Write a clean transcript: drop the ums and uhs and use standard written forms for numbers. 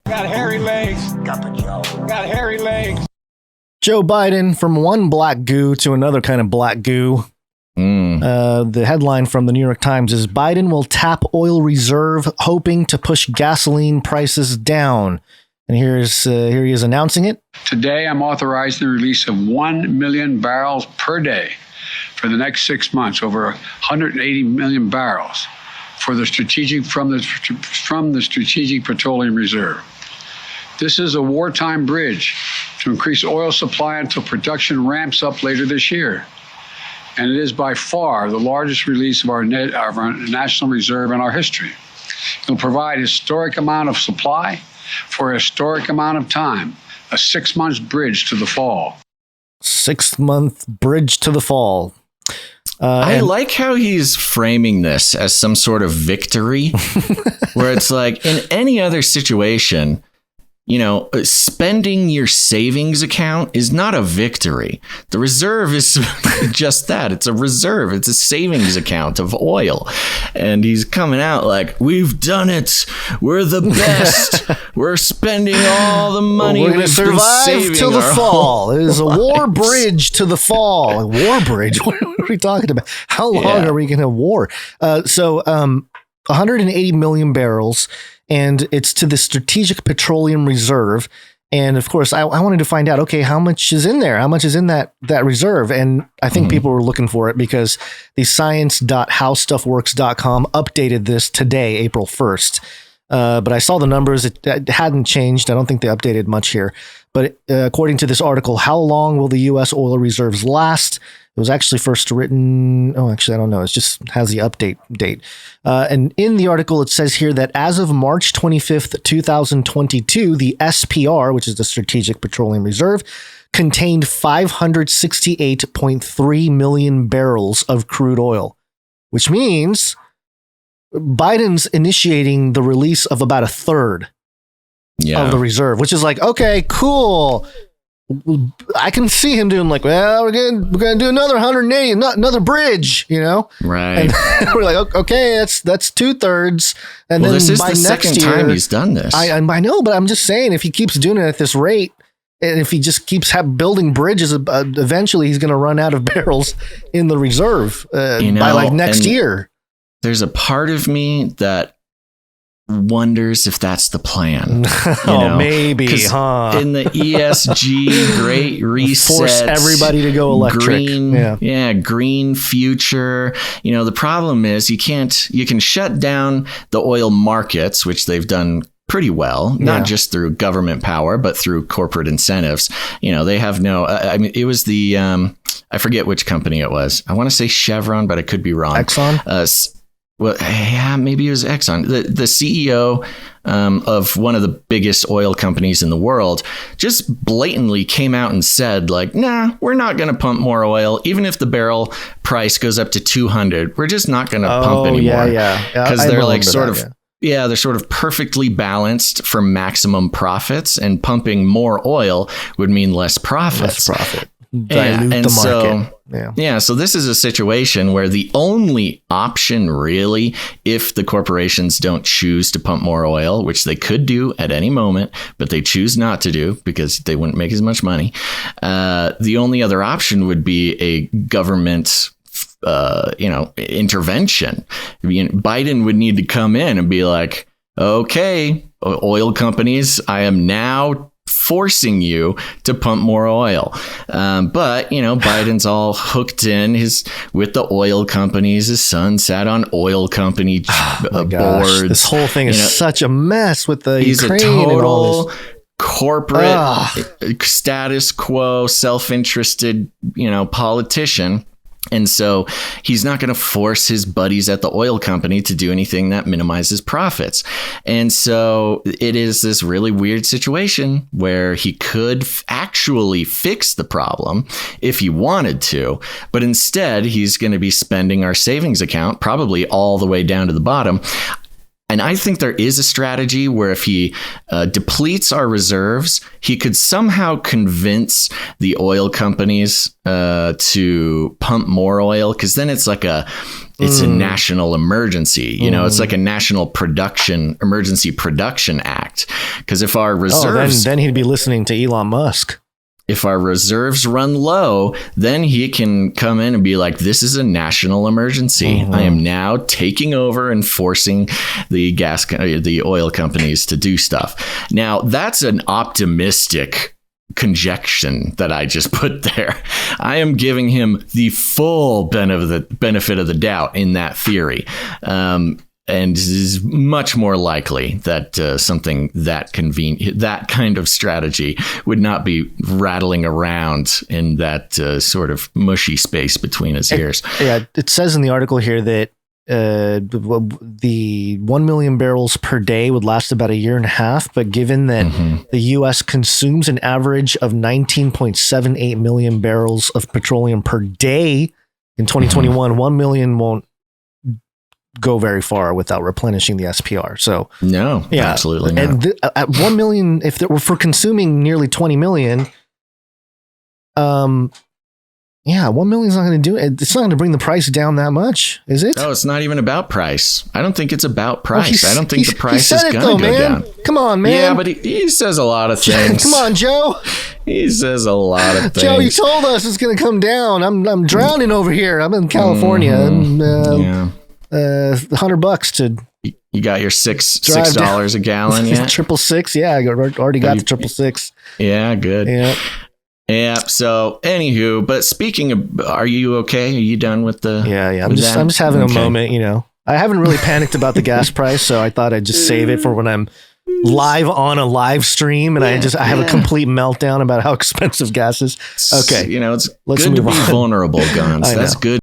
Got hairy legs. Got hairy legs. Joe Biden from one black goo to another kind of black goo. The headline from the New York Times is Biden will tap oil reserve hoping to push gasoline prices down. And here he is announcing it. Today, I'm authorizing the release of 1 million barrels per day for the next 6 months, over 180 million barrels from the Strategic Petroleum Reserve. This is a wartime bridge to increase oil supply until production ramps up later this year. And it is by far the largest release of our national reserve in our history. It will provide a historic amount of supply for a historic amount of time, a 6 month bridge to the fall. 6 month bridge to the fall. I like how he's framing this as some sort of victory, where it's like in any other situation, you know, spending your savings account is not a victory. The reserve is just that. It's a reserve. It's a savings account of oil. And he's coming out like, we've done it. We're the best. We're spending all the money. We're going to survive till the fall. It is a war bridge to the fall. A war bridge? What are we talking about? How long are we going to war? 180 million barrels. And it's to the Strategic Petroleum Reserve. And of course, I wanted to find out, okay, how much is in there? How much is in that reserve? And I think people were looking for it because the science.howstuffworks.com updated this today, April 1st. But I saw the numbers. It hadn't changed. I don't think they updated much here. But according to this article, how long will the U.S. oil reserves last? It was actually first written. Oh, actually, I don't know. It just has the update date. And in the article, it says here that as of March 25th, 2022, the SPR, which is the Strategic Petroleum Reserve, contained 568.3 million barrels of crude oil, which means Biden's initiating the release of about a third of the reserve, which is like, okay, cool. I can see him doing like, well, we're gonna do another 180, another bridge, you know, right? And we're like, okay, that's 2/3, and then this is by the next second year, time he's done this. I know, but I'm just saying, if he keeps doing it at this rate, and if he just keeps building bridges, eventually he's going to run out of barrels in the reserve by like next year. There's a part of me that wonders if that's the plan. Maybe, huh? In the ESG Great Reset, force everybody to go electric. Green future. You know, the problem is you can shut down the oil markets, which they've done pretty well, not just through government power, but through corporate incentives. You know, they have no, I mean, it was the, I forget which company it was. I want to say Chevron, but I could be wrong. Exxon? Well, yeah, maybe it was Exxon. The CEO of one of the biggest oil companies in the world just blatantly came out and said, like, nah, we're not going to pump more oil. Even if the barrel price goes up to 200, we're just not going to pump anymore. Because they're like they're sort of perfectly balanced for maximum profits, and pumping more oil would mean less profits. Dilute the market. So this is a situation where the only option really, if the corporations don't choose to pump more oil, which they could do at any moment, but they choose not to do because they wouldn't make as much money. The only other option would be a government intervention. Biden would need to come in and be like, okay, oil companies, I am now forcing you to pump more oil. But, Biden's all hooked in with the oil companies. His son sat on oil company boards. This whole thing is such a mess with the Ukraine a total and all this. Corporate status quo, self-interested, politician. And so he's not going to force his buddies at the oil company to do anything that minimizes profits. And so it is this really weird situation where he could actually fix the problem if he wanted to. But instead, he's going to be spending our savings account probably all the way down to the bottom. And I think there is a strategy where if he depletes our reserves, he could somehow convince the oil companies to pump more oil, because then it's like It's a national emergency. You know, it's like a national emergency production act. Because if our reserves, then he'd be listening to Elon Musk. If our reserves run low, then he can come in and be like, this is a national emergency. I am now taking over and forcing the oil companies to do stuff. Now, that's an optimistic conjecture that I just put there. I am giving him the full benefit of the doubt in that theory. And it is much more likely that something that kind of strategy would not be rattling around in that sort of mushy space between his ears. Yeah, it says in the article here that the 1 million barrels per day would last about a year and a half. But given that the U.S. consumes an average of 19.78 million barrels of petroleum per day in 2021, 1 million won't go very far without replenishing the SPR. So no, absolutely not. And at 1 million, if we're consuming nearly 20 million, 1 million is not going to do it. It's not going to bring the price down that much, is it? Oh, it's not even about price. I don't think it's about price. I don't think the price is going to go down. Come on, man. Yeah, but he says a lot of things. Come on, Joe. He says a lot of things. Joe, you told us it's going to come down. I'm drowning over here. I'm in California. $100 to. You got your $6 a gallon yet? 666. Yeah, I already got the 666. Yeah, good. Yeah. Yeah. So, anywho, but speaking of, are you okay? Are you done with the? Yeah. I'm just having a moment. You know, I haven't really panicked about the gas price, so I thought I'd just save it for when I'm live on a live stream, and I have a complete meltdown about how expensive gas is. Okay, you know, it's Let's good to move be on. vulnerable, Gonz. That's good.